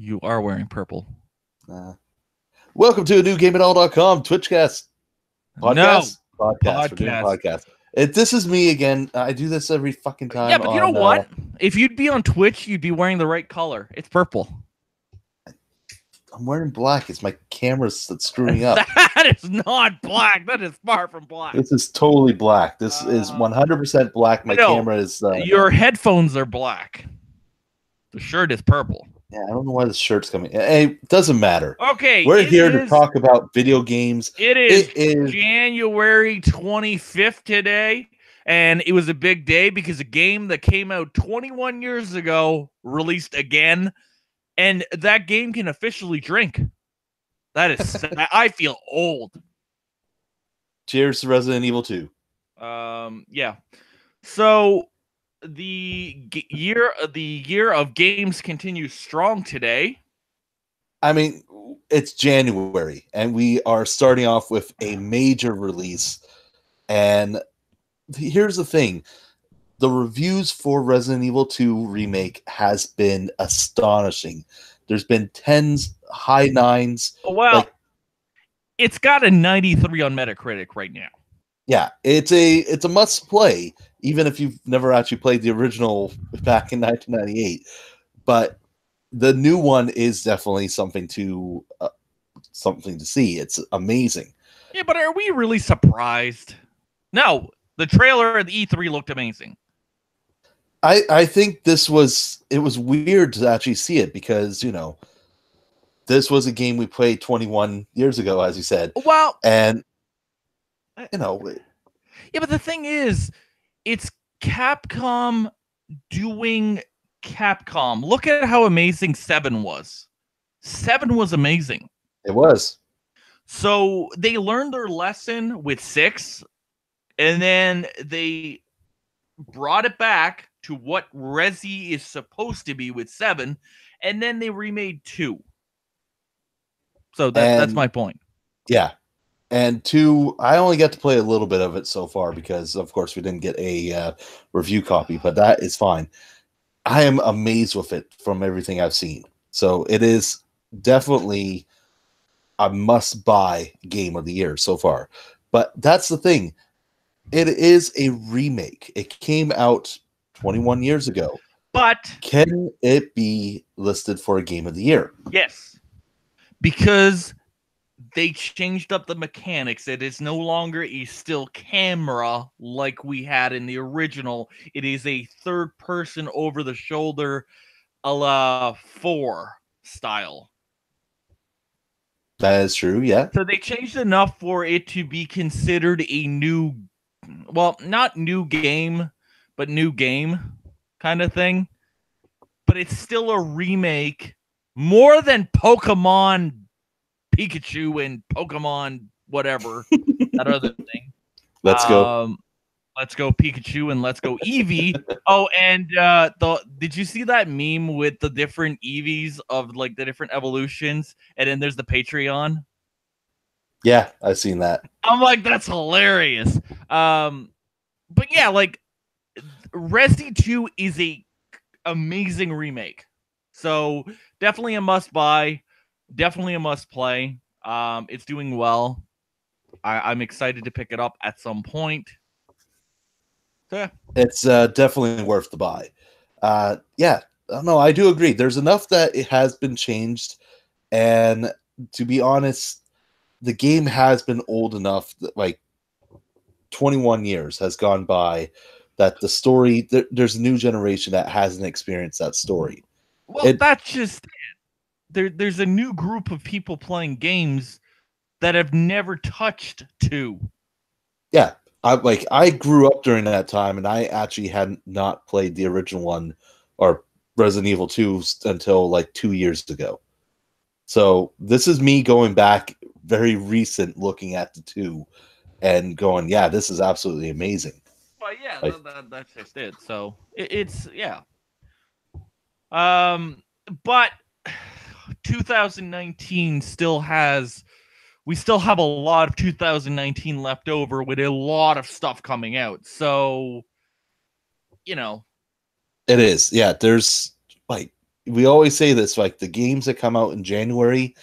You are wearing purple. Welcome to a new GameItAll.com Twitchcast podcast. No. Podcast. We're doing a podcast. This is me again. I do this every fucking time. Yeah, but you know what? If you'd be on Twitch, you'd be wearing the right color. It's purple. I'm wearing black. It's my cameras that's screwing up. That is not black. That is far from black. This is totally black. This is 100% black. My camera is... your headphones are black. The shirt is purple. Yeah, I don't know why the shirt's coming. Hey, it doesn't matter. Okay. We're here to talk about video games. It is January 25th today, and it was a big day because a game that came out 21 years ago released again, and that game can officially drink. That is... I feel old. Cheers to Resident Evil 2. Yeah. So... The year of games continues strong today. I mean, it's January, and we are starting off with a major release. And here's the thing. The reviews for Resident Evil 2 Remake has been astonishing. There's been 10s, high 9s. Well, it's got a 93 on Metacritic right now. Yeah, it's a must play, even if you've never actually played the original back in 1998. But the new one is definitely something to see. It's amazing. Yeah, but are we really surprised? No, the trailer at the E3 looked amazing. I think it was weird to actually see it because, this was a game we played 21 years ago, as you said. Well, and yeah, but the thing is, it's Capcom doing Capcom. Look at how amazing 7 was. 7 was amazing. It was. So they learned their lesson with 6, and then they brought it back to what Resi is supposed to be with 7, and then they remade 2. So that's my point. Yeah. And 2, I only got to play a little bit of it so far because, of course, we didn't get a review copy, but that is fine. I am amazed with it from everything I've seen. So it is definitely a must-buy game of the year so far. But that's the thing. It is a remake. It came out 21 years ago. But can it be listed for a game of the year? Yes. Because they changed up the mechanics. It is no longer a still camera like we had in the original. It is a third person over the shoulder a la 4 style. That is true, yeah. So they changed enough for it to be considered a new, well, not new game, but new game kind of thing. But it's still a remake more than Pokemon Pikachu and Pokemon whatever, that other thing. Let's go. Let's go Pikachu and let's go Eevee. Oh, and did you see that meme with the different Eevees of like the different evolutions? And then there's the Patreon. Yeah, I've seen that. I'm like, that's hilarious. But yeah, like Resi 2 is a amazing remake. So definitely a must buy. Definitely a must play. It's doing well. I'm excited to pick it up at some point. So, yeah. It's definitely worth the buy. Yeah, no, I do agree. There's enough that it has been changed, and to be honest, the game has been old enough that, like, 21 years has gone by, that the story, there's a new generation that hasn't experienced that story. Well, that's just it. There's a new group of people playing games that have never touched 2. Yeah, I grew up during that time, and I actually hadn't not played the original one or Resident Evil 2 until like 2 years ago. So this is me going back very recent, looking at the 2 and going, yeah, this is absolutely amazing. Well, yeah, that's just it. So it's yeah. But 2019 we still have a lot of 2019 left over with a lot of stuff coming out. So, It is. Yeah, there's like we always say this, like the games that come out in January,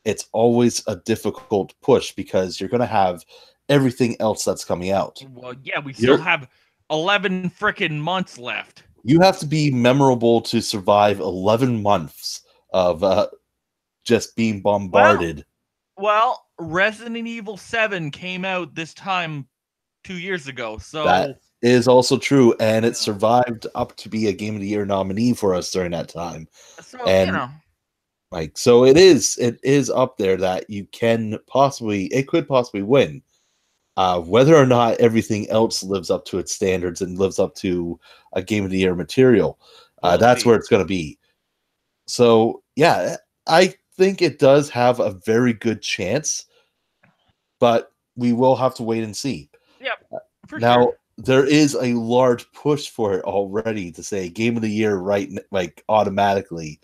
it's always a difficult push because you're going to have everything else that's coming out. Well, yeah, we still have 11 freaking months left. You have to be memorable to survive 11 months of just being bombarded. Well, Resident Evil 7 came out this time 2 years ago, so that is also true, and it survived up to be a Game of the Year nominee for us during that time. So, and like, so it is up there that you can possibly, it could possibly win. Whether or not everything else lives up to its standards and lives up to a Game of the Year material, that's where it's going to be. So yeah, I think it does have a very good chance, but we will have to wait and see. Yep. Now, there is a large push for it already to say Game of the Year right, like automatically,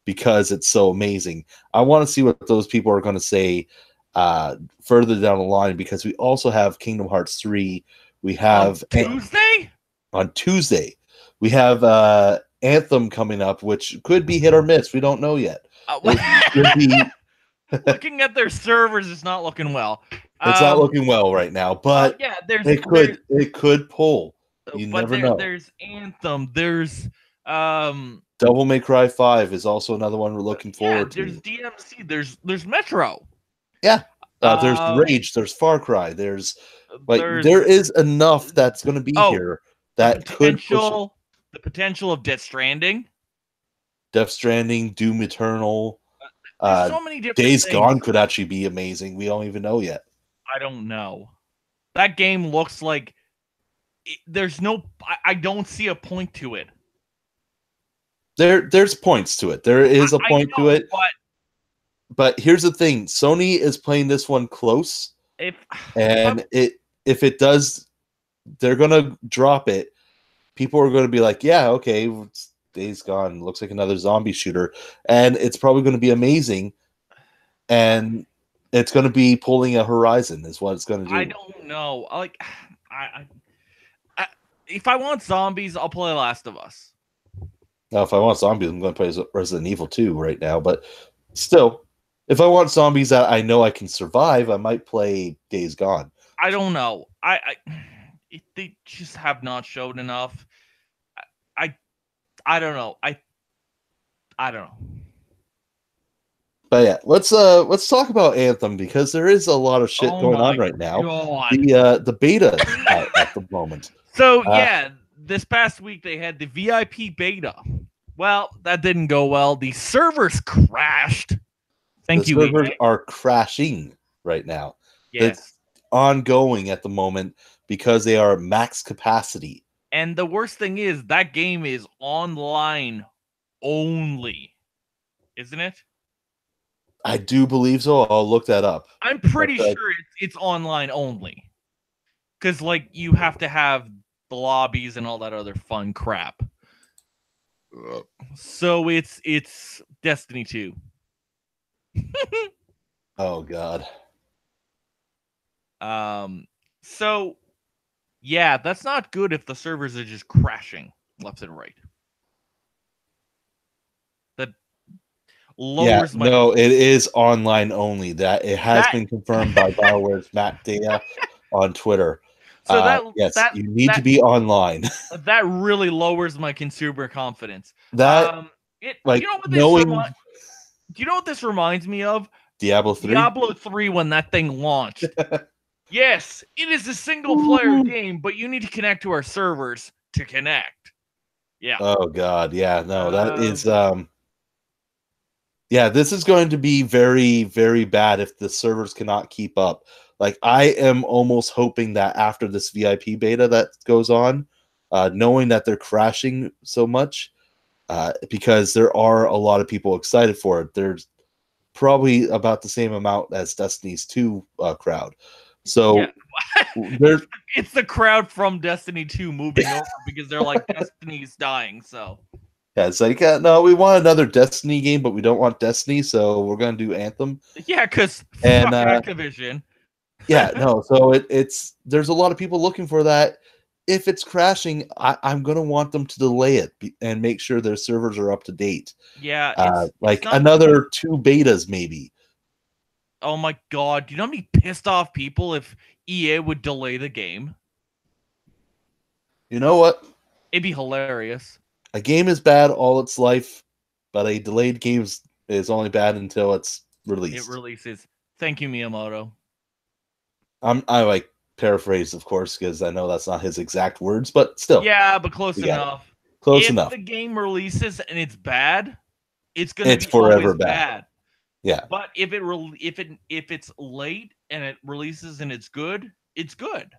because it's so amazing. I want to see what those people are going to say further down the line, because we also have Kingdom Hearts 3. We have on Tuesday. We have Anthem coming up, which could be hit or miss. We don't know yet. Looking at their servers, it's not looking well. It's not looking well right now, but yeah, it could pull. You never know. There's Anthem. There's Devil May Cry 5 is also another one we're looking forward to. There's DMC. There's Metro. Yeah. There's Rage. There's Far Cry. There is enough that's going to be here that could push the potential of Death Stranding. Death Stranding, Doom Eternal. So many different Days things. Gone could actually be amazing. We don't even know yet. I don't know. That game looks like there's no. I don't see a point to it. There's points to it. There is a point to it. But here's the thing: Sony is playing this one close, if it does, they're gonna drop it. People are going to be like, "Yeah, okay, Days Gone looks like another zombie shooter," and it's probably going to be amazing. And it's going to be pulling a Horizon, is what it's going to do. I don't know. Like, if I want zombies, I'll play Last of Us. Now, if I want zombies, I'm going to play Resident Evil 2 right now. But still, if I want zombies that I know I can survive, I might play Days Gone. I don't know. They just have not showed enough. I don't know. I don't know. But yeah, let's talk about Anthem, because there is a lot of shit going on right now. The beta at the moment. So this past week they had the VIP beta. Well, that didn't go well. The servers crashed. The servers are crashing right now. Yes. It's ongoing at the moment because they are max capacity. And the worst thing is that game is online only, isn't it? I do believe so. I'll look that up. I'm pretty sure it's online only, because like you have to have the lobbies and all that other fun crap. So it's Destiny 2. Oh God. So yeah, that's not good if the servers are just crashing left and right. That lowers my... No, it is online only. That it has been confirmed by BioWare's Matt Data on Twitter. So you need to be online. That really lowers my consumer confidence. You know what this reminds me of? Diablo 3? Diablo 3 when that thing launched. Yes, it is a single-player game, but you need to connect to our servers to connect. Yeah. Oh, God. Yeah, no, that is... Yeah, this is going to be very, very bad if the servers cannot keep up. Like, I am almost hoping that after this VIP beta that goes on, knowing that they're crashing so much, because there are a lot of people excited for it. There's probably about the same amount as Destiny's 2 crowd. So it's the crowd from Destiny 2 moving over because they're like, Destiny's dying, so... Yeah, it's like, no, we want another Destiny game, but we don't want Destiny, so we're going to do Anthem. Yeah, because fuck Activision. Yeah, no, so it's there's a lot of people looking for that. if it's crashing, I'm gonna want them to delay it and make sure their servers are up to date. Yeah, it's Like not. another 2 betas, maybe. Oh my god, do you know how many pissed off people if EA would delay the game? You know what? It'd be hilarious. A game is bad all its life, but a delayed game is only bad until it's It released. releases. Thank you, Miyamoto. I like paraphrase, of course, because I know that's not his exact words, but still, Yeah, but close you got it. enough. Close If enough. the game releases and it's bad, it's gonna It's be forever always bad. bad. Yeah. But if it's late and it releases and it's good, it's good.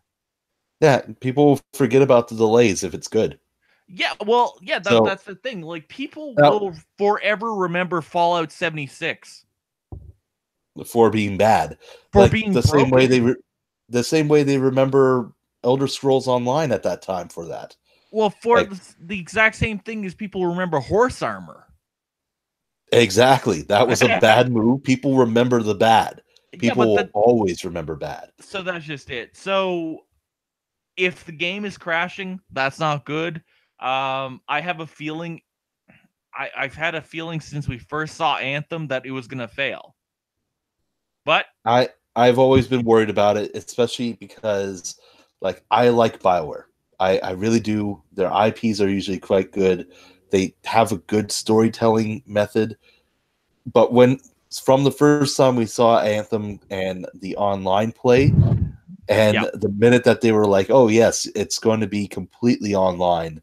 Yeah. People will forget about the delays if it's good. Yeah, well, yeah, So that's the thing. Like people now, will forever remember Fallout 76 for being bad, for like being broken. the same way they remember Elder Scrolls Online at that time for that. Well, for Like the exact same thing as people remember horse armor. exactly, that was a bad move. People remember the bad. Yeah, People but will always remember bad. so that's just it. So if the game is crashing, that's not good. I have a feeling. I've had a feeling since we first saw Anthem that it was gonna fail. But I've always been worried about it, especially because like I like BioWare. I really do. Their IPs are usually quite good. They have a good storytelling method. But when from the first time we saw Anthem and the online play, and yeah, the minute that they were like, "Oh yes, it's going to be completely online,"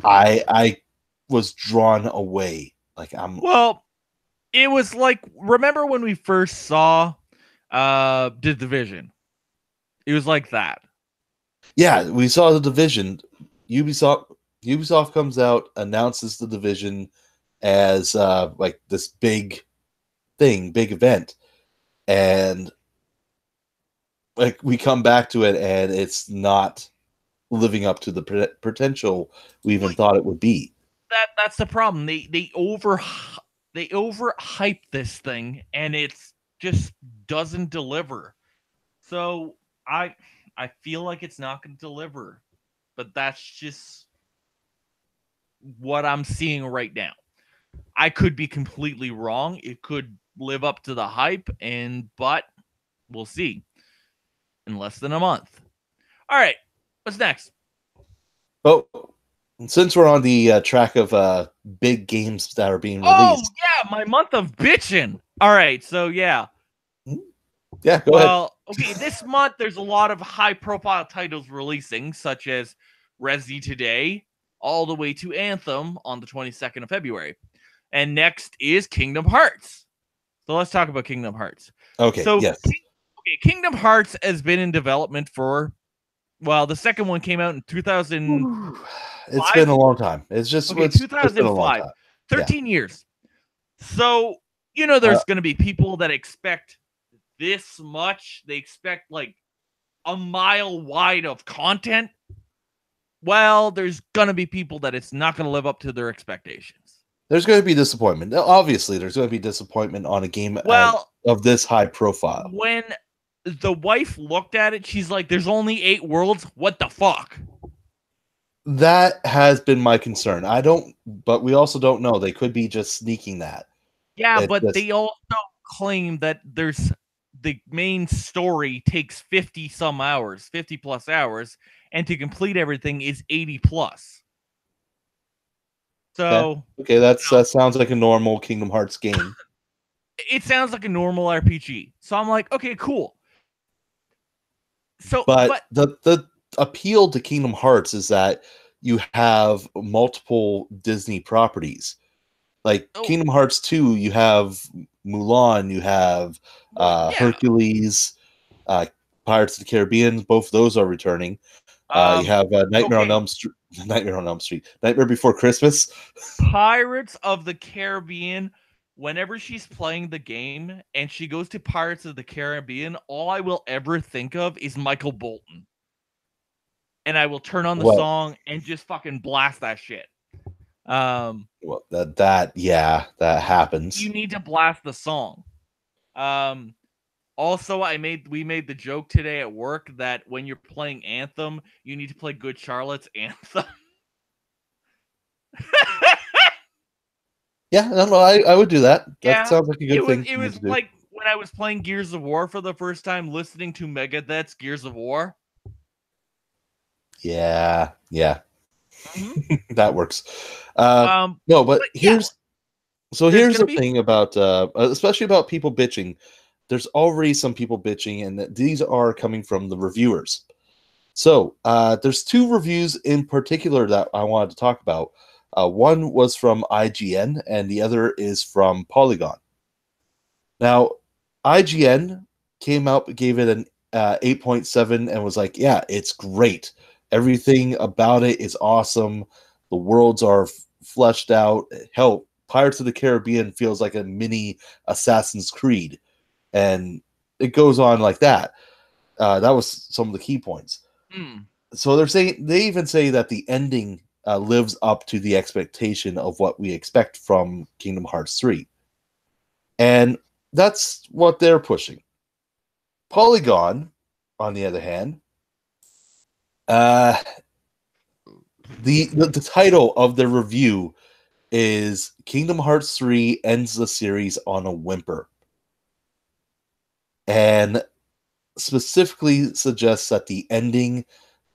I was drawn away. Like I'm well, it was like remember when we first saw the Division? It was like that. Yeah, we saw the Division. Ubisoft comes out, announces the Division as like this big thing, big event, and like we come back to it, and it's not living up to the potential we even Well, thought it would be. that's the problem. They overhype this thing, and it's just doesn't deliver. So I feel like it's not going to deliver, but that's just what I'm seeing right now. I could be completely wrong. It could live up to the hype, but we'll see in less than a month. All right, what's next? But since we're on the track of big games that are being Oh released, yeah, my month of bitching. All right, so yeah. yeah, go ahead. Well, okay, this month there's a lot of high-profile titles releasing, such as Resi Today, all the way to Anthem on the 22nd of February. And next is Kingdom Hearts. So let's talk about Kingdom Hearts. Okay, So yes, Kingdom Hearts has been in development for the second one came out in 2005. it's been a long time. Okay, It's been a long 2005. time. Yeah. 13 years. So, Uh, there's going to be people that expect this much. They expect like a mile wide of content. Well, there's going to be people that it's not going to live up to their expectations. there's going to be disappointment. Obviously, there's going to be disappointment on a game Well, of this high profile. when the wife looked at it, she's like, there's only 8 worlds. What the fuck? That has been my concern. I don't, but we also don't know. They could be just sneaking that. Yeah, It but just they also claim that there's the main story takes 50 some hours, 50 plus hours, and to complete everything is 80 plus. okay. So, Okay, that sounds like a normal Kingdom Hearts game. it sounds like a normal RPG. So I'm like, okay, cool. So, But but the appeal to Kingdom Hearts is that you have multiple Disney properties. Like oh, Kingdom Hearts 2, you have Mulan, you have well, yeah. Hercules, uh, Pirates of the Caribbean. Both of those are returning. You have Nightmare on Okay. Elm Street. Nightmare on Elm Street. Nightmare Before Christmas. Pirates of the Caribbean. Whenever she's playing the game and she goes to Pirates of the Caribbean, all I will ever think of is Michael Bolton. And I will turn on the Well, song and just fucking blast that shit. that happens. You need to blast the song. Um, Also, we made the joke today at work that when you're playing Anthem, you need to play Good Charlotte's Anthem. Yeah, no, I would do that. That Yeah, sounds like a good thing it for me was to do. like when I was playing Gears of War for the first time, listening to Megadeth's Gears of War. Yeah, yeah, Mm-hmm. that works. Uh, no, but But yeah, there's here's gonna the be thing about especially about people bitching. There's already some people bitching, and these are coming from the reviewers. So there's two reviews in particular that I wanted to talk about. One was from IGN, and the other is from Polygon. Now, IGN came out, gave it an 8.7, and was like, "Yeah, it's great. Everything about it is awesome. The worlds are fleshed out. Hell, Pirates of the Caribbean feels like a mini Assassin's Creed." And it goes on like that. That was some of the key points. mm, So they even say that the ending lives up to the expectation of what we expect from Kingdom Hearts 3. And that's what they're pushing. Polygon, on the other hand, uh, the title of the review is Kingdom Hearts 3 ends the series on a whimper. And specifically suggests that the ending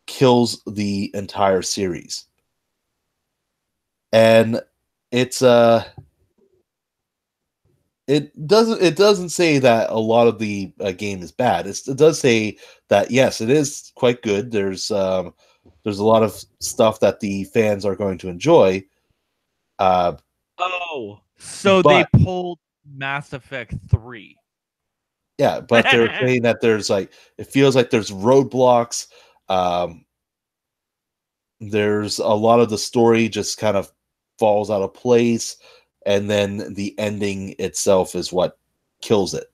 kills the entire series. And it's it doesn't say that a lot of the game is bad. It does say that yes, it is quite good. There's a lot of stuff that the fans are going to enjoy. oh, so they But pulled Mass Effect 3. yeah, but they're saying that there's like it feels like there's roadblocks. Um, there's a lot of the story just kind of falls out of place, and then the ending itself is what kills it.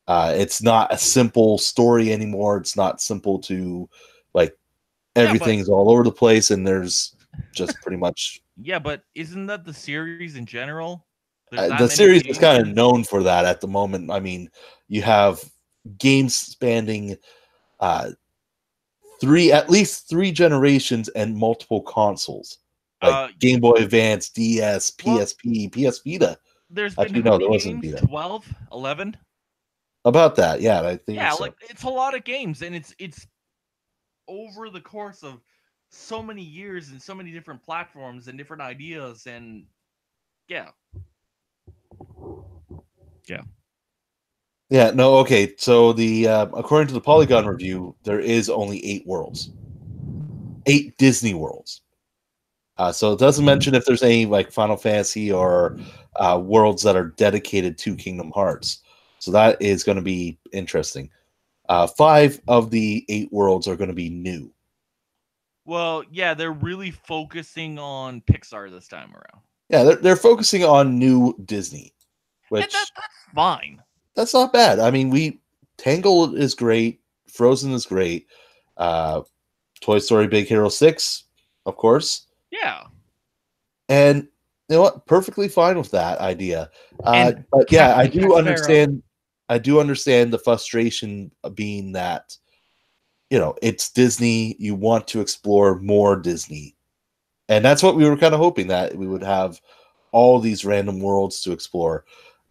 It's not a simple story anymore. It's not simple to like Yeah, but everything's all over the place, and there's just pretty much yeah, but isn't that the series in general? There's that the many series is kind games. of known for that at the moment. I mean, you have games spanning uh, at least three generations and multiple consoles, like Game Boy Advance, DS, Well, PSP, PS Vita. there's been Actually, how no, there many wasn't games? Vita. 12, 11? About that, yeah, I think Yeah, so. like it's a lot of games, and it's over the course of so many years and so many different platforms and different ideas, and yeah, yeah. Yeah, no, okay. So the according to the Polygon review, there is only 8 worlds, 8 Disney worlds. So it doesn't mention if there's any like Final Fantasy or worlds that are dedicated to Kingdom Hearts. So that is going to be interesting. 5 of the 8 worlds are going to be new. Well, yeah, they're really focusing on Pixar this time around, Yeah, they're focusing on new Disney, and which that's fine. that's not bad. I mean, we Tangled is great, Frozen is great, uh, Toy Story Big Hero 6, of course. Yeah, And you know what? Perfectly fine with that idea. and But yeah, I Captain do Sparrow. understand. I do understand the frustration of being that it's Disney. You want to explore more Disney, and that's what we were kind of hoping that we would have all these random worlds to explore.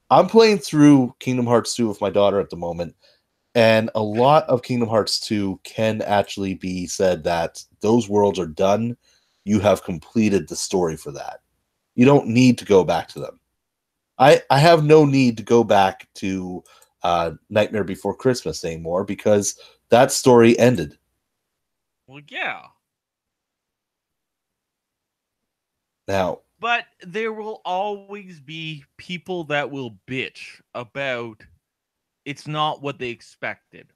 I'm playing through Kingdom Hearts 2 with my daughter at the moment, and a lot of Kingdom Hearts 2 can actually be said that those worlds are done. You have completed the story for that. You don't need to go back to them. I have no need to go back to Nightmare Before Christmas anymore because that story ended. Well, yeah, Now, but there will always be people that will bitch about it's not what they expected.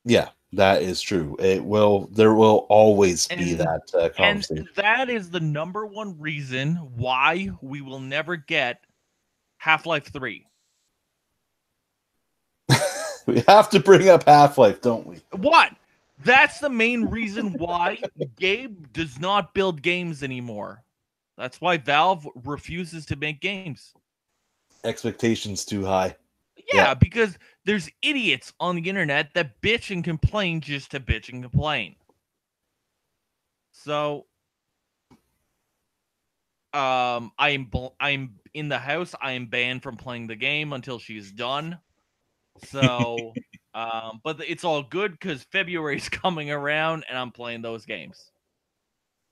yeah, that is true. There will always be And that and conversation. that is the number one reason why we will never get Half-Life 3. We have to bring up Half-Life, don't we? What? That's the main reason why Gabe does not build games anymore. That's why Valve refuses to make games. Expectations too high. Yeah, because there's idiots on the internet that bitch and complain just to bitch and complain. So, I'm in the house. I am banned from playing the game until she's done. So, but it's all good because February's coming around and I'm playing those games.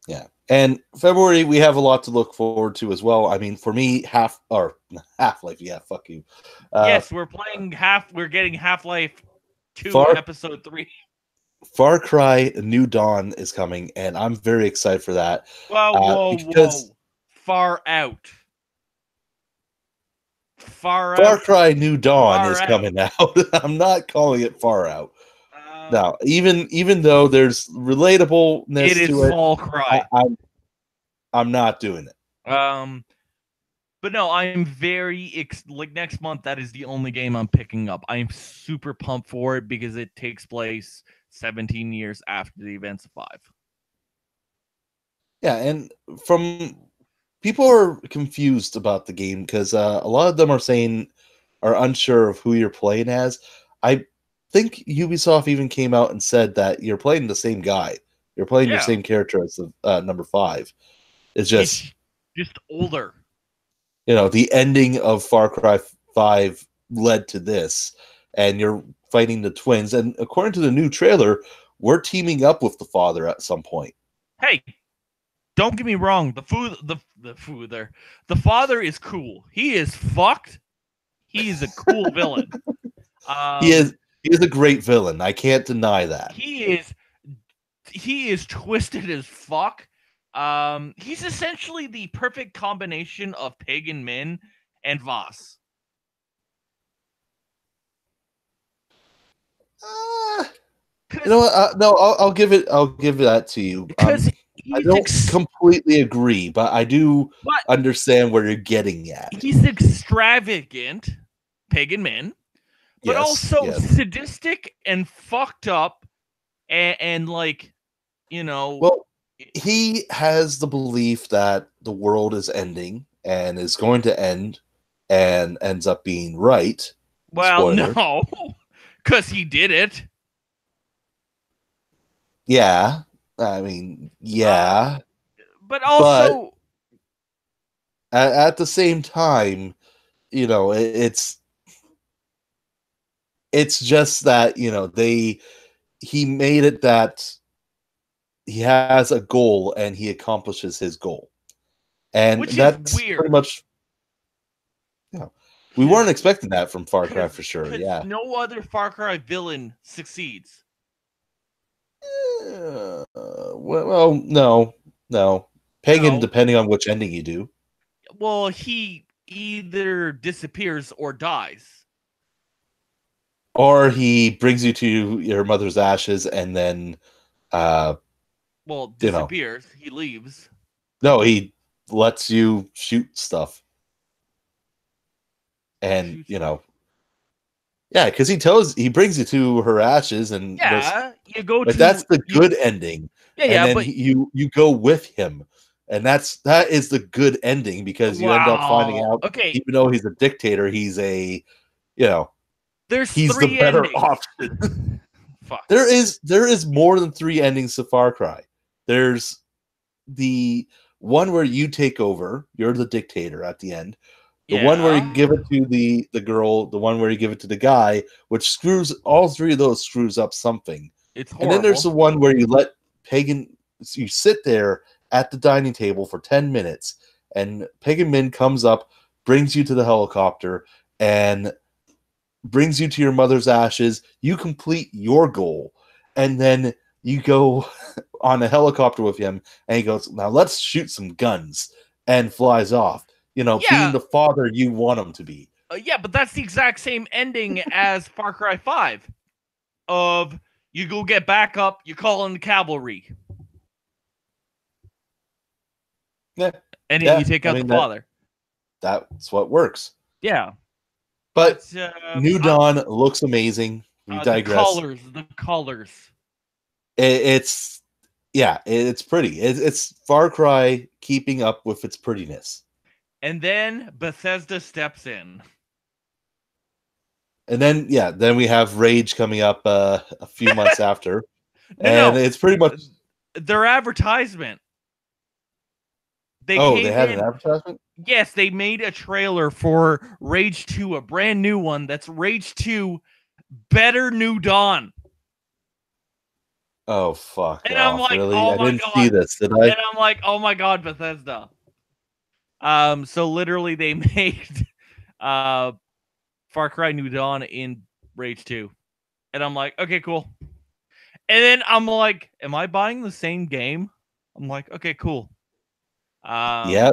Yeah. And February, we have a lot to look forward to as well. I mean, for me, Half-Life, yeah, fuck you. Yes, we're getting Half-Life 2 Far episode 3. Far Cry New Dawn is coming, and I'm very excited for that. Because Whoa. Far out. Far Cry New Dawn Far is out. coming out. I'm not calling it far out. Um, Now, even though there's relatableness it is to it, Far Cry. I'm not doing it. But no, I'm very like next month. That is the only game I'm picking up. I'm super pumped for it because it takes place 17 years after the events of 5. Yeah, and from people are confused about the game because a lot of them are unsure of who you're playing as. I think Ubisoft even came out and said that you're playing the same guy. You're playing your same character as the number 5. It's just older. The ending of Far Cry 5 led to this, and you're fighting the twins. And according to the new trailer, we're teaming up with the father at some point. Hey, don't get me wrong. The father is cool. He is fucked. He is a cool villain. He is a great villain. I can't deny that. He is twisted as fuck. He's essentially the perfect combination of Pagan Min and Voss. You know what? No, I'll give it that to you. Because I don't completely agree, but I do understand where you're getting at. He's extravagant, Pagan Min, but also sadistic and fucked up, and like, Well, he has the belief that the world is ending and is going to end, and ends up being right. Well, spoiler. No, because he did it. Yeah, I mean, yeah, but also, at the same time, it's just that he made it that he has a goal and he accomplishes his goal, and that's weird. Pretty much. Yeah, we weren't expecting that from Far Cry for sure. Yeah, no other Far Cry villain succeeds. Well, no. Pagan, depending on which ending you do. Well, he either disappears or dies. Or he brings you to your mother's ashes and then disappears. He leaves. No, he lets you shoot stuff. And, yeah, because he brings you to her ashes and you go to. That's the good ending. Yeah, and then you go with him, and that is the good ending because you end up finding out. Okay, even though he's a dictator, he's he's the better endings. option. Fuck. There is more than 3 endings to Far Cry. There's the one where you take over. You're the dictator at the end. The one where you give it to the girl, the one where you give it to the guy, which screws all 3 of those screws up something. It's horrible. And then there's the one where you let Pagan, you sit there at the dining table for 10 minutes, and Pagan Min comes up, brings you to the helicopter, and brings you to your mother's ashes. You complete your goal, and then you go on a helicopter with him, and he goes, "Now let's shoot some guns," and flies off. Being the father you want him to be. But that's the exact same ending as Far Cry 5. Of you go get back up, you call in the cavalry. Yeah. And then you take out the father. That's what works. Yeah. But New Dawn looks amazing. We digress. The colors. It's pretty. It's Far Cry keeping up with its prettiness. And then Bethesda steps in. And then we have Rage coming up a few months after. And No, it's pretty much their advertisement. They they came had an in. advertisement? Yes, they made a trailer for Rage 2, a brand new one. That's Rage 2 Better New Dawn. Oh, fuck And I'm off. like, Really? oh I my didn't see god. this, did I? And I'm like, oh my god, Bethesda. So literally they made uh Far Cry New Dawn in Rage 2. And I'm like, okay, cool. And then I'm like, am I buying the same game? I'm like, okay, cool. Yeah,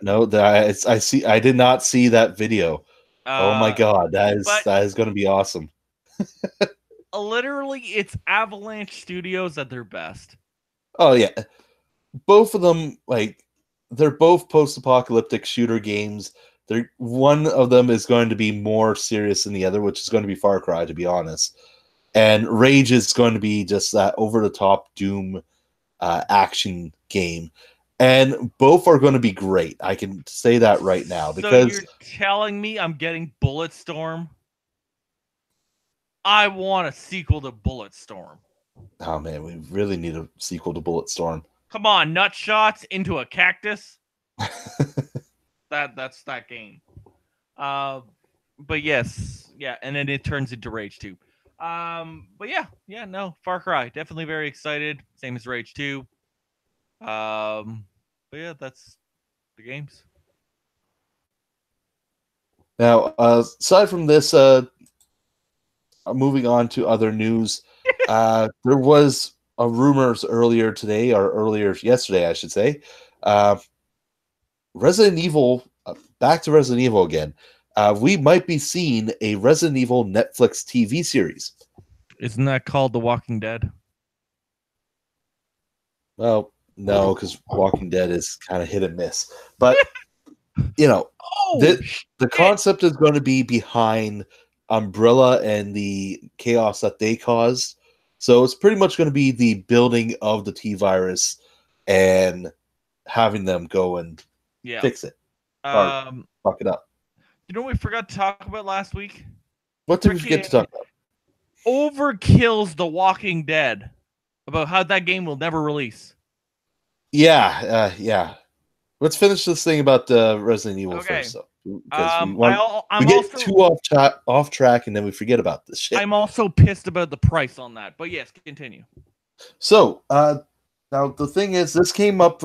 no, I see. I did not see that video. Oh my uh god, but that is going to be awesome. literally it's Avalanche Studios at their best. Oh yeah, both of them they're both post-apocalyptic shooter games. They're one of them is going to be more serious than the other, which is going to be Far Cry, to be honest. And Rage is going to be just that over-the-top Doom action game. And both are going to be great. I can say that right now So you're because telling me I'm getting Bulletstorm? I want a sequel to Bulletstorm. oh man, we really need a sequel to Bulletstorm. Come on, nut shots into a cactus. That's that game. Uh, but yes, yeah, and then it turns into Rage 2. But yeah, no, Far Cry, definitely very excited. Same as Rage 2. But yeah, that's the games. Now, aside from this, moving on to other news, there was a rumors earlier today, or earlier yesterday, I should say. Resident Evil, back to Resident Evil again. We might be seeing a Resident Evil Netflix TV series. Isn't that called The Walking Dead? Well, no, because Walking Dead is kind of hit and miss. But you know, Oh, the concept is going to be behind Umbrella and the chaos that they caused. So it's pretty much going to be the building of the T virus and having them go and yeah. fix it or fuck it up. You know what we forgot to talk about last week? What did we forget to talk about? Overkill's The Walking Dead about how that game will never release. Yeah. Let's finish this thing about Resident Evil first, though, because we get also, too off track, and then we forget about this shit. I'm also pissed about the price on that, but yes, continue. So now the thing is, this came up.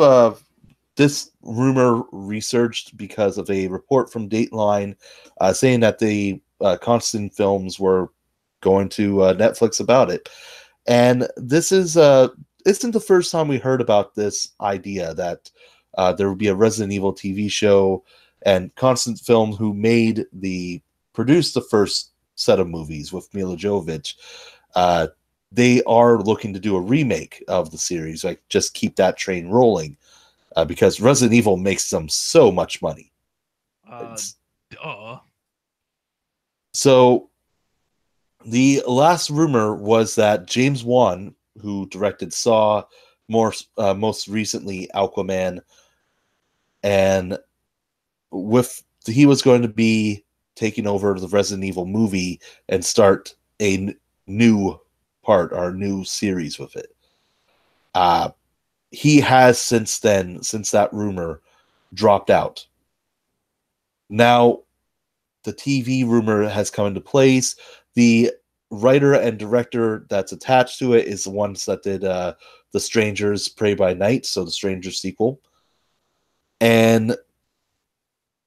This rumor researched because of a report from Dateline saying that the Constant Films were going to Netflix about it, and this is isn't the first time we heard about this idea that there would be a Resident Evil TV show, and Constant Film, who produced the first set of movies with Mila Jovovich, they are looking to do a remake of the series, like just keep that train rolling, because Resident Evil makes them so much money. So the last rumor was that James Wan, who directed Saw, most recently Aquaman, and he was going to be taking over the Resident Evil movie and start a new part or new series with it. He has since that rumor, dropped out. Now the TV rumor has come into place. The writer and director that's attached to it is the ones that did The Strangers Prey by Night, so the Strangers sequel. And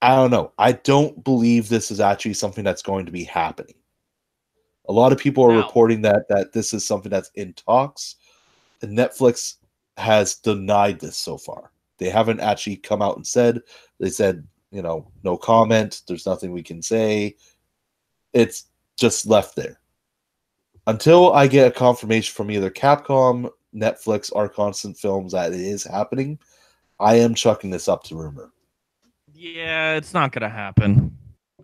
I don't know. I don't believe this is actually something that's going to be happening. A lot of people are reporting that this is something that's in talks, and Netflix has denied this so far. They haven't actually come out and said. They said, no comment. There's nothing we can say. It's just left there. Until I get a confirmation from either Capcom, Netflix, or Constant Films that it is happening, I am chucking this up to rumor. Yeah, it's not going to happen.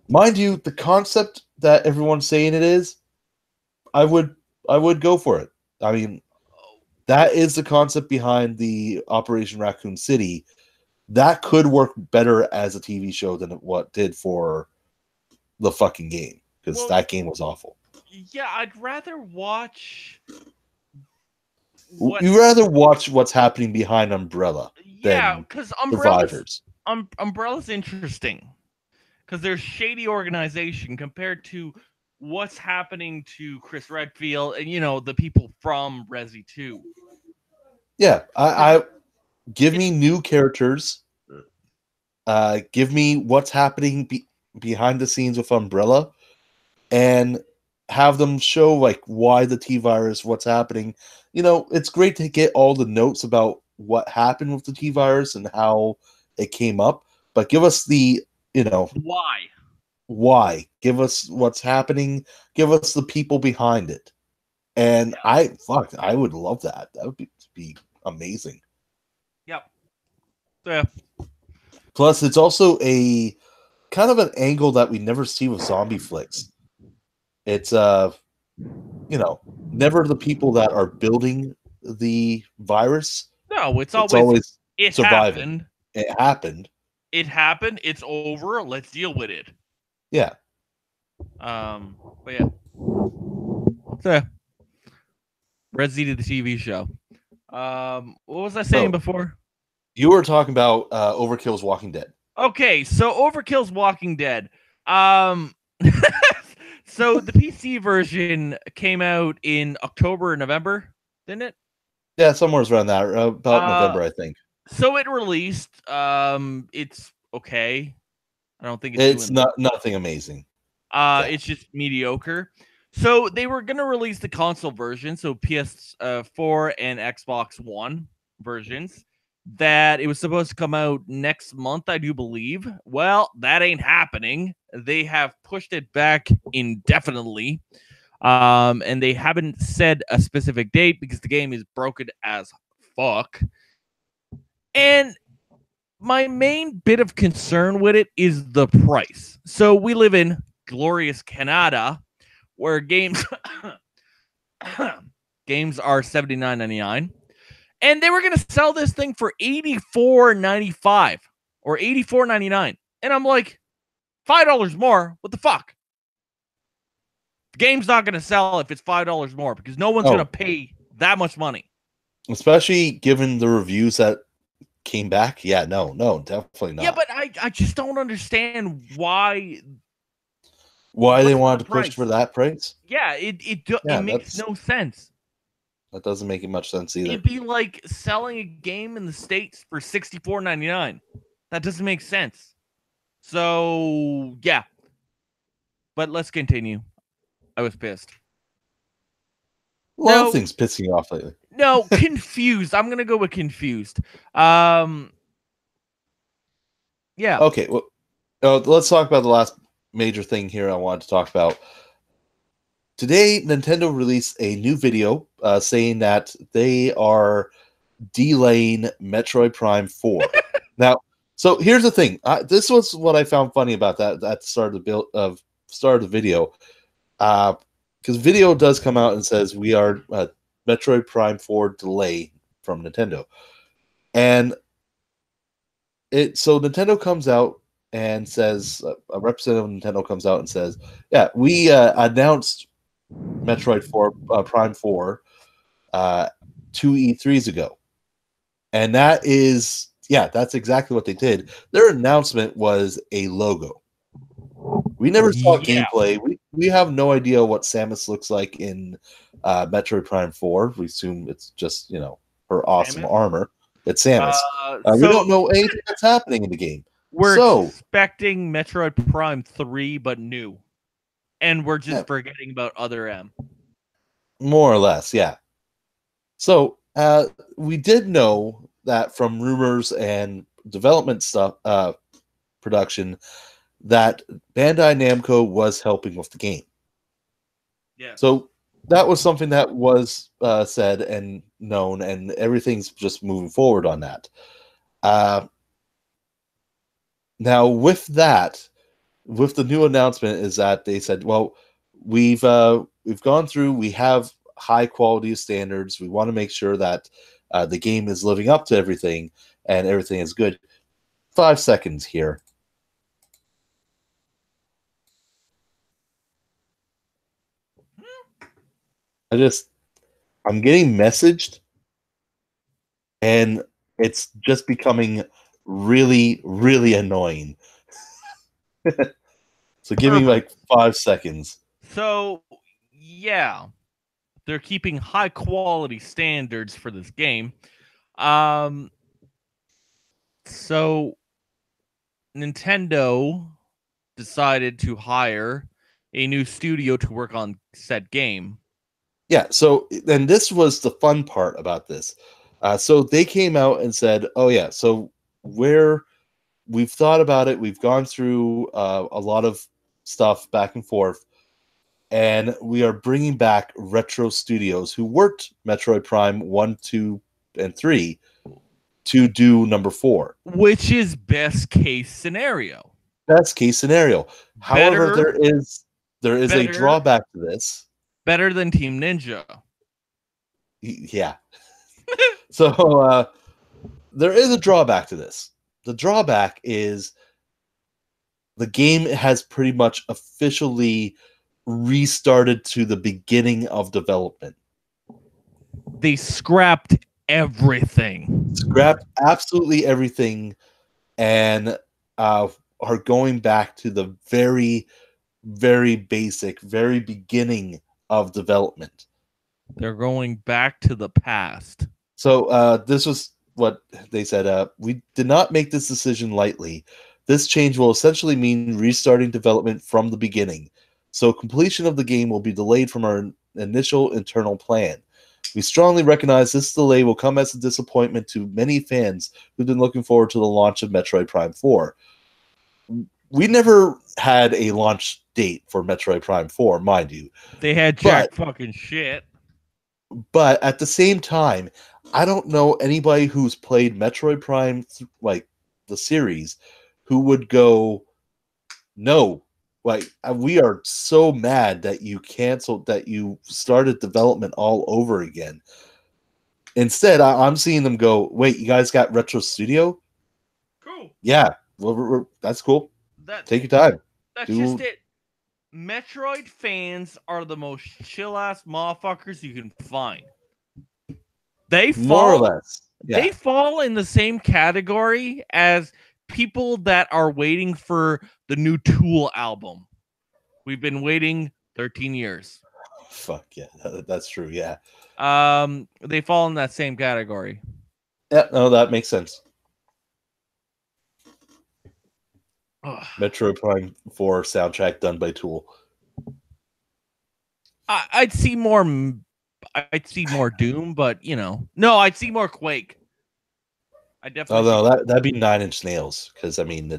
Mind you, the concept that everyone's saying it is, I would go for it. I mean, that is the concept behind the Operation Raccoon City. That could work better as a TV show than what did for the fucking game. because that game was awful. Yeah, I'd rather watch You rather watch what's happening behind Umbrella than because Survivors. Umbrella's interesting because there's shady organization compared to what's happening to Chris Redfield and the people from Resi 2. Yeah, I give me new characters. Give me what's happening behind the scenes with Umbrella, and have them show like why the T virus, what's happening. It's great to get all the notes about what happened with the T virus and how it came up, but give us the why. Give us what's happening. Give us the people behind it. And I would love that. That would be amazing. Yep. Yeah. Plus, it's also a kind of an angle that we never see with zombie flicks. It's never the people that are building the virus. No, it's always it surviving. Happened. It happened. It happened. It's over. Let's deal with it. Yeah. But yeah. So, Resident the TV show. What was I saying before? You were talking about Overkill's Walking Dead. Okay, so Overkill's Walking Dead. So the PC version came out in October or November, didn't it? Yeah, somewhere around that. About November, I think. So it released. It's okay. I don't think it's nothing amazing. It's just mediocre. So they were gonna release the console version, so PS4 and Xbox One versions. That it was supposed to come out next month, I do believe. Well, that ain't happening. They have pushed it back indefinitely. And they haven't said a specific date because the game is broken as fuck. And my main bit of concern with it is the price. So we live in glorious Canada, where games are $79.99. And they were going to sell this thing for $84.95 or $84.99. And I'm like, $5 more? What the fuck? The game's not going to sell if it's $5 more because no one's going to pay that much money. Especially given the reviews that came back. Yeah, no, definitely not. Yeah, but I just don't understand why they wanted to push for that price. Yeah, it makes no sense. That doesn't make much sense either. It'd be like selling a game in the States for $64.99. That doesn't make sense. So, yeah. But let's continue. I was pissed. A lot of things pissing you off lately. No, confused. I'm going to go with confused. Yeah. Okay, well, let's talk about the last major thing here I wanted to talk about. Today, Nintendo released a new video saying that they are delaying Metroid Prime 4. Now, so here's the thing. This was what I found funny about that at the start of the video. Because video does come out and says we are Metroid Prime 4 delay from Nintendo. And so Nintendo comes out and says, a representative of Nintendo comes out and says, yeah, we announced Metroid 4 Prime 4 2 E3s ago. And that is, that's exactly what they did. Their announcement was a logo. We never saw gameplay. We have no idea what Samus looks like in Metroid Prime 4. We assume it's just, her awesome armor. It's Samus. We don't know anything that's happening in the game. We're expecting Metroid Prime 3, but new. And we're just forgetting about Other M. More or less, yeah. So, we did know that from rumors and development stuff, production, that Bandai Namco was helping with the game. Yeah. So, that was something that was said and known, and everything's just moving forward on that. Now, with that, with the new announcement, is that they said, well, we've gone through, we have high quality standards. We want to make sure that the game is living up to everything and everything is good. 5 seconds here. I'm getting messaged, and it's just becoming really, really annoying. So give me like Perfect. 5 seconds. So, yeah, they're keeping high quality standards for this game. Um, so Nintendo decided to hire a new studio to work on said game. Yeah, so and this was the fun part about this. So they came out and said, "Oh yeah, so we've thought about it. We've gone through a lot of stuff back and forth, and we are bringing back Retro Studios who worked Metroid Prime 1, 2, and 3 to do number 4. Which is best case scenario. Best case scenario. However, Better, there is a better, drawback to this. better than Team Ninja. Yeah. So there is a drawback to this. The drawback is the game has pretty much officially restarted to the beginning of development. They scrapped everything. Scrapped absolutely everything and are going back to the very, very basic, very beginning of development. They're going back to the past. So this was what they said. We did not make this decision lightly. This change will essentially mean restarting development from the beginning. So completion of the game will be delayed from our initial internal plan. We strongly recognize this delay will come as a disappointment to many fans who've been looking forward to the launch of Metroid Prime 4. We never had a launch date for Metroid Prime 4, mind you. They had jack fucking shit. But at the same time, I don't know anybody who's played Metroid Prime, like the series, who would go, no, like we are so mad that you canceled, that you started development all over again. Instead, I'm seeing them go, wait, you guys got Retro Studio? Cool. Yeah, well, that's cool. That Take your time. that's just it. Metroid fans are the most chill ass motherfuckers you can find. They More or fall less. Yeah. They fall in the same category as people that are waiting for the new Tool album. We've been waiting 13 years. Fuck yeah, that's true. Yeah. They fall in that same category. Yeah, no, that makes sense. Ugh. Metroid Prime 4 soundtrack done by Tool. I'd see more Doom, but no, I'd see more Quake. I definitely. Oh no, that'd be 9 Inch Nails, because I mean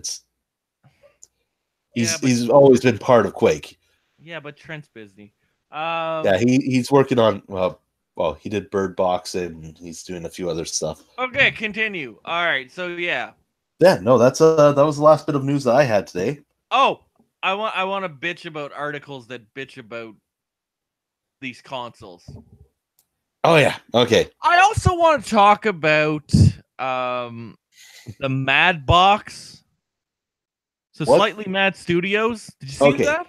he's always been part of Quake. Yeah, but Trent's busy. Yeah, he's working on well, he did Bird Box and he's doing a few other stuff. Okay, continue. All right, so yeah. Yeah, no, that was the last bit of news that I had today. Oh, I want to bitch about articles that bitch about these consoles. Oh yeah, okay. I also want to talk about the Mad Box. So What? Slightly Mad Studios. Did you see that?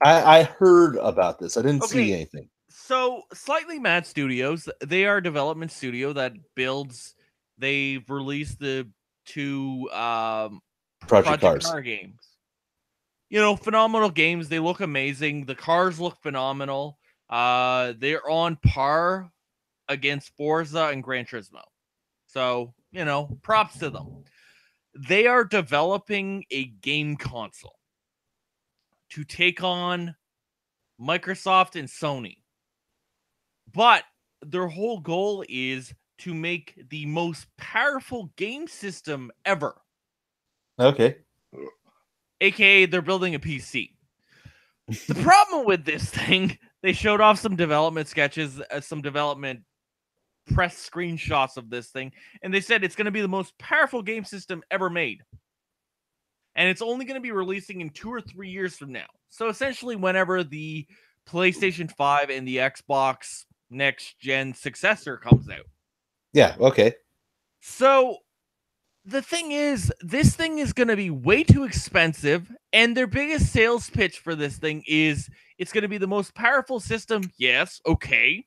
I heard about this. I didn't see anything. So Slightly Mad Studios, they are a development studio that builds. They've released the 2 Project Car games. Phenomenal games. They look amazing. The cars look phenomenal. They're on par against Forza and Gran Turismo. So, props to them. They are developing a game console to take on Microsoft and Sony. But their whole goal is to make the most powerful game system ever. Okay. AKA, they're building a PC. The problem with this thing, they showed off some development sketches, some development press screenshots of this thing, and they said it's going to be the most powerful game system ever made. And it's only going to be releasing in 2 or 3 years from now. So essentially, whenever the PlayStation 5 and the Xbox next gen successor comes out. Yeah, okay. So the thing is, this thing is going to be way too expensive, and their biggest sales pitch for this thing is it's going to be the most powerful system. Yes, okay.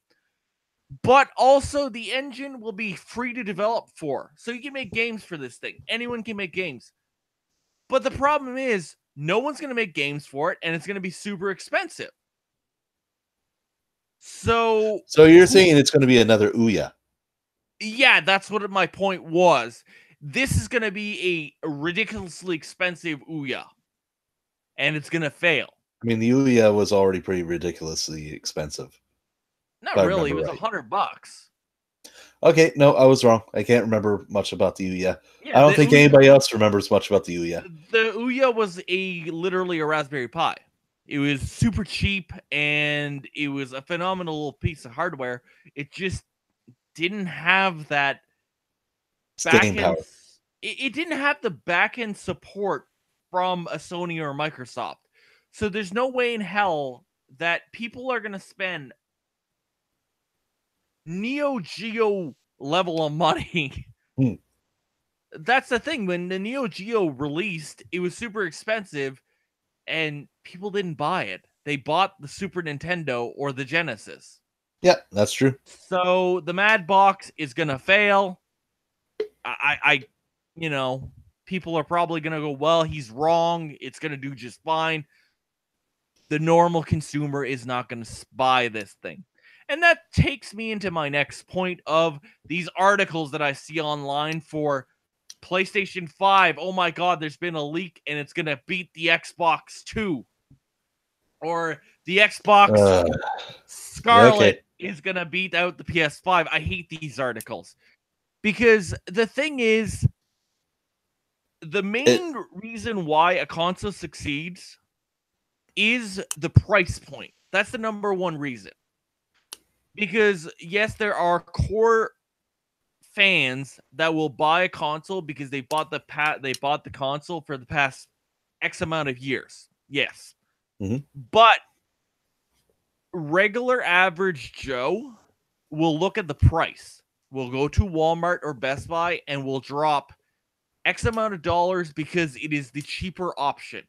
But also, the engine will be free to develop for. So you can make games for this thing. Anyone can make games. But the problem is, no one's going to make games for it, and it's going to be super expensive. So you're saying it's going to be another Ouya? Yeah, that's what my point was. This is going to be a ridiculously expensive Ouya, and it's going to fail. I mean, the Ouya was already pretty ridiculously expensive. Not really. It was $100. Okay, no, I was wrong. I can't remember much about the Ouya. Yeah, I don't think anybody else remembers much about the Ouya. The Ouya was literally a Raspberry Pi. It was super cheap, and it was a phenomenal little piece of hardware. It just didn't have that staying power. It didn't have the back-end support from a Sony or a Microsoft. So there's no way in hell that people are going to spend Neo Geo level of money. That's the thing. When the Neo Geo released, it was super expensive, and people didn't buy it. They bought the Super Nintendo or the Genesis. Yeah, that's true. So the Mad Box is going to fail. People are probably going to go, well, he's wrong. It's going to do just fine. The normal consumer is not going to buy this thing. And that takes me into my next point of these articles that I see online for PlayStation 5. Oh my God, there's been a leak and it's going to beat the Xbox 2. Or the Xbox Scarlet is going to beat out the PS5. I hate these articles. Because the thing is, the main reason why a console succeeds is the price point. That's the number one reason. Because, yes, there are core fans that will buy a console because they bought the console for the past X amount of years. Yes. Mm-hmm. But regular average Joe will look at the price. We'll go to Walmart or Best Buy and we'll drop X amount of dollars because it is the cheaper option.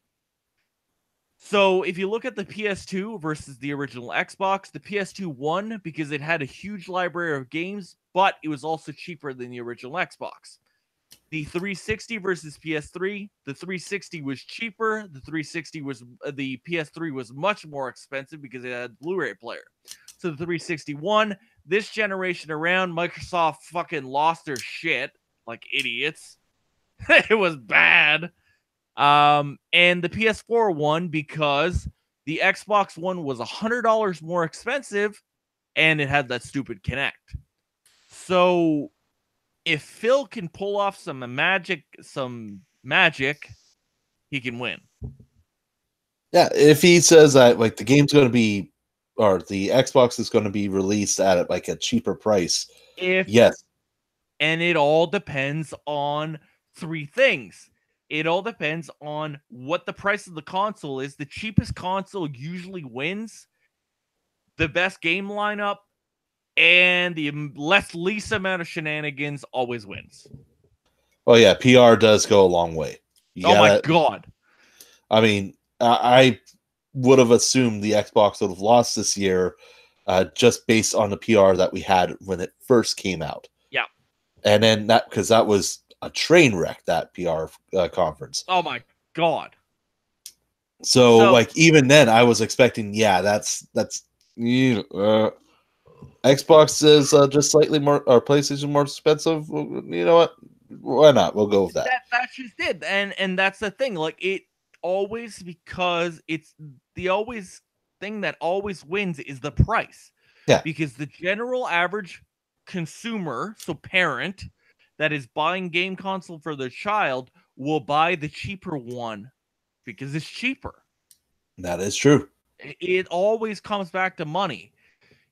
So if you look at the PS2 versus the original Xbox, the PS2 won because it had a huge library of games, but it was also cheaper than the original Xbox. The 360 versus PS3, the 360 was cheaper. The PS3 was much more expensive because it had a Blu-ray player. So the 360 won. This generation around, Microsoft fucking lost their shit like idiots. It was bad. And the PS4 won because the Xbox One was $100 more expensive and it had that stupid Kinect. So if Phil can pull off some magic, he can win. Yeah, if he says that like the game's going to be, or the Xbox is going to be released at like a cheaper price, yes. And it all depends on three things. It all depends on what the price of the console is. The cheapest console usually wins. The best game lineup and the least amount of shenanigans always wins. Oh yeah, PR does go a long way. My God. I mean, I would have assumed the Xbox would have lost this year just based on the PR that we had when it first came out. Yeah. And then because that was a train wreck, that PR conference. Oh my God. So like even then I was expecting, that's Xbox is just slightly more, or PlayStation more expensive. You know what? Why not? We'll go with that. That's just it. And that's the thing. Like it always, because it's the always thing that always wins is the price. Yeah. Because the general average consumer, so parent, that is buying game console for their child will buy the cheaper one because it's cheaper. That is true. It always comes back to money.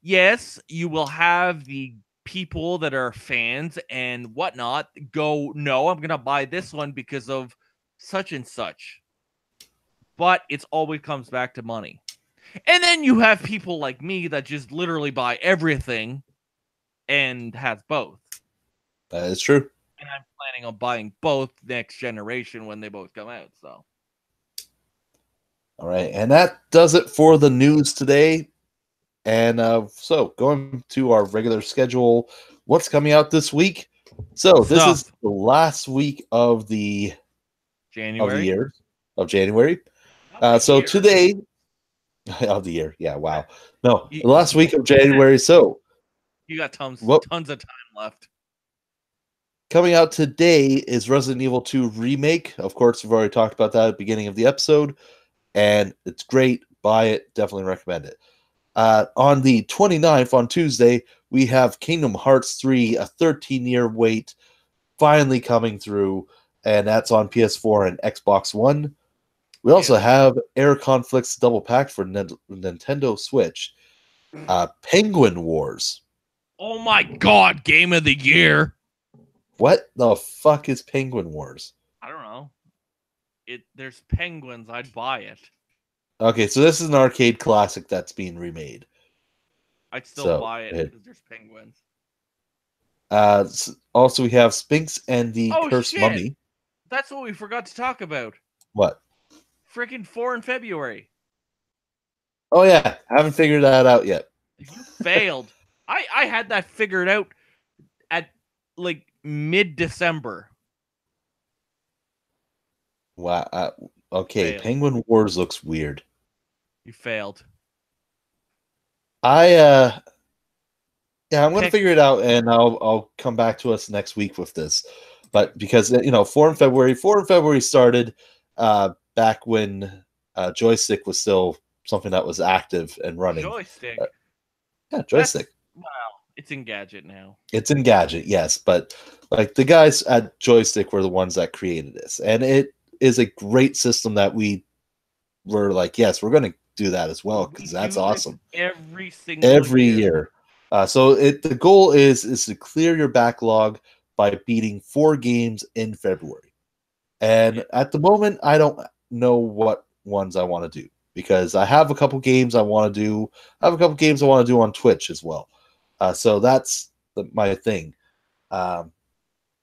Yes, you will have the people that are fans and whatnot go, no, I'm going to buy this one because of such and such. But it always comes back to money. And then you have people like me that just literally buy everything and has both. That is true. And I'm planning on buying both next generation when they both come out. So, All right, and that does it for the news today. And so going to our regular schedule, what's coming out this week? So this is stuff the last week of the January year of January. of the So year. today of the year, yeah, wow. No, You, the last week of January. So you got tons what tons of time left. coming out today is Resident Evil 2 Remake. Of course, we've already talked about that at the beginning of the episode, and it's great. Buy it. Definitely recommend it. On the 29th, on Tuesday, we have Kingdom Hearts 3, a 13-year wait, finally coming through, and that's on PS4 and Xbox One. We also Yes. have Air Conflicts Double Pack for Nintendo Switch. Penguin Wars. Oh my god, game of the year. What the fuck is Penguin Wars? I don't know. There's penguins, I'd buy it. Okay, so this is an arcade classic that's being remade. I'd still So, buy it because there's penguins. also we have Sphinx and the Oh Cursed shit! Mummy. That's what we forgot to talk about. What? Freaking 4 in February. Oh yeah, haven't figured that out yet. You failed. I had that figured out at like mid-December. Wow. Okay, Failed. Penguin Wars looks weird. You failed. I yeah, I'm gonna Pick figure it out, and I'll come back to us next week with this. But because 4 in February started back when joystick was still something that was active and running. joystick. Yeah, joystick. Wow. It's in Gadget now. It's in Gadget, yes, but like the guys at Joystick were the ones that created this, and it is a great system that we were like, yes, we're going to do that as well because that's awesome. Every single Every year. So the goal is to clear your backlog by beating 4 games in February. And at the moment, I don't know what ones I want to do because I have a couple games I want to do. I have a couple games I want to do on Twitch as well. So that's my thing.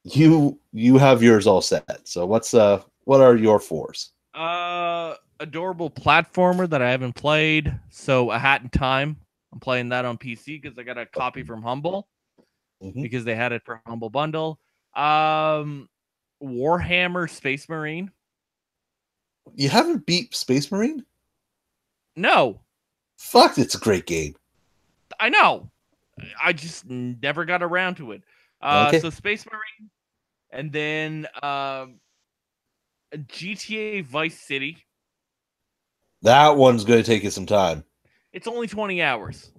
You have yours all set. So what are your 4s? Adorable platformer that I haven't played. So A Hat in Time. I'm playing that on PC because I got a copy from Humble because they had it for Humble Bundle. Warhammer Space Marine. You haven't beat Space Marine? No. Fuck, it's a great game. I know. I just never got around to it. Okay. So Space Marine, and then GTA Vice City. That one's going to take you some time. It's only 20 hours.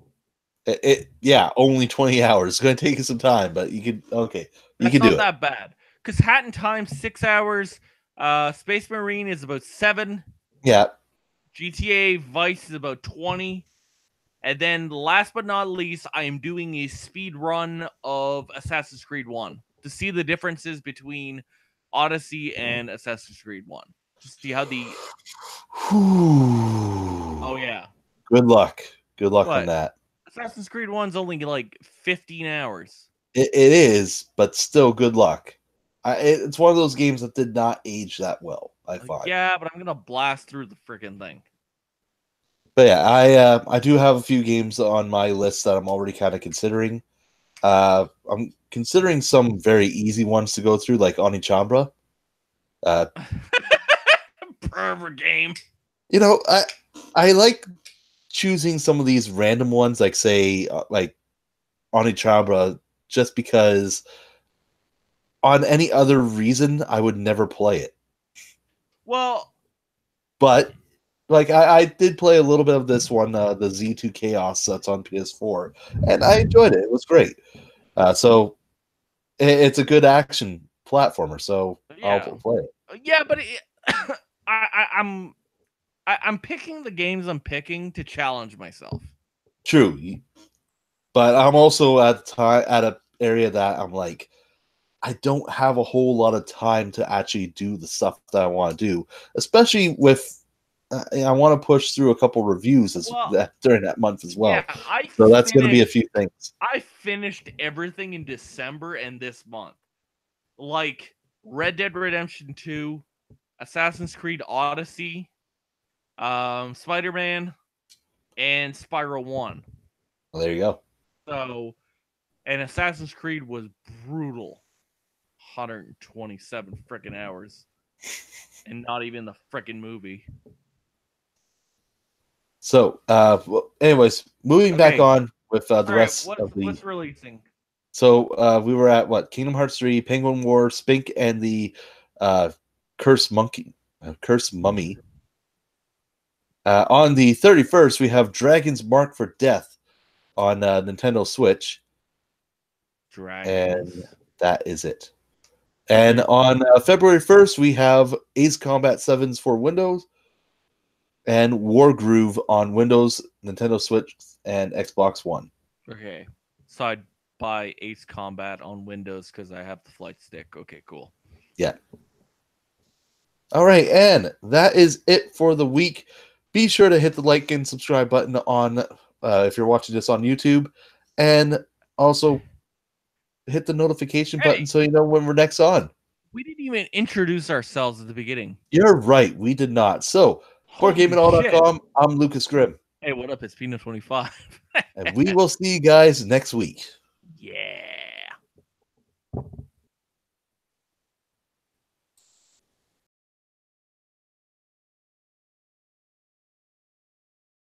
Yeah, only 20 hours. It's going to take you some time, but you can do it. That's not that bad. Because Hat in Time 6 hours. Space Marine is about 7. Yeah. GTA Vice is about 20. And then last but not least, I am doing a speed run of Assassin's Creed 1 to see the differences between Odyssey and Assassin's Creed 1. To see how the Oh yeah. Good luck. Good luck on that. Assassin's Creed 1's only like 15 hours. It is, but still good luck. It's one of those games that did not age that well, I find. Yeah, but I'm going to blast through the freaking thing. But yeah, I do have a few games on my list that I'm already kind of considering. I'm considering some very easy ones to go through, like Onichambra. Pervert game. You know, I like choosing some of these random ones, like say like Onichambra, just because on any other reason I would never play it. Well, but like I did play a little bit of this one, the Z2 Chaos that's on PS4, and I enjoyed it. It was great. So it's a good action platformer, so yeah. I'll play it. Yeah, but I'm picking the games I'm picking to challenge myself. True, but I'm also at an area that I'm like, I don't have a whole lot of time to actually do the stuff that I want to do, especially with I want to push through a couple reviews during that month as well. Yeah, so that's going to be a few things. I finished everything in December and this month. like Red Dead Redemption 2, Assassin's Creed Odyssey, Spider-Man, and Spyro 1. Well, there you go. So, and Assassin's Creed was brutal. 127 freaking hours. And not even the freaking movie. So, anyways, moving back on with the rest of the. What's releasing? So we were at what? Kingdom Hearts 3, Penguin War, Spink, and the Curse Mummy. On the 31st, we have Dragon's Mark for Death on Nintendo Switch. Dragons. And that is it. And on February 1st, we have Ace Combat 7s for Windows and Wargroove on Windows, Nintendo Switch, and Xbox One. Okay. So I'd buy Ace Combat on Windows because I have the flight stick. Okay, cool. Yeah. All right, and that is it for the week. Be sure to hit the like and subscribe button on if you're watching this on YouTube, and also hit the notification button so you know when we're next on. We didn't even introduce ourselves at the beginning. You're right, we did not. So, for GameItAll.com, I'm Lucas Grimm. Hey, what up? It's Pino 25. And we will see you guys next week.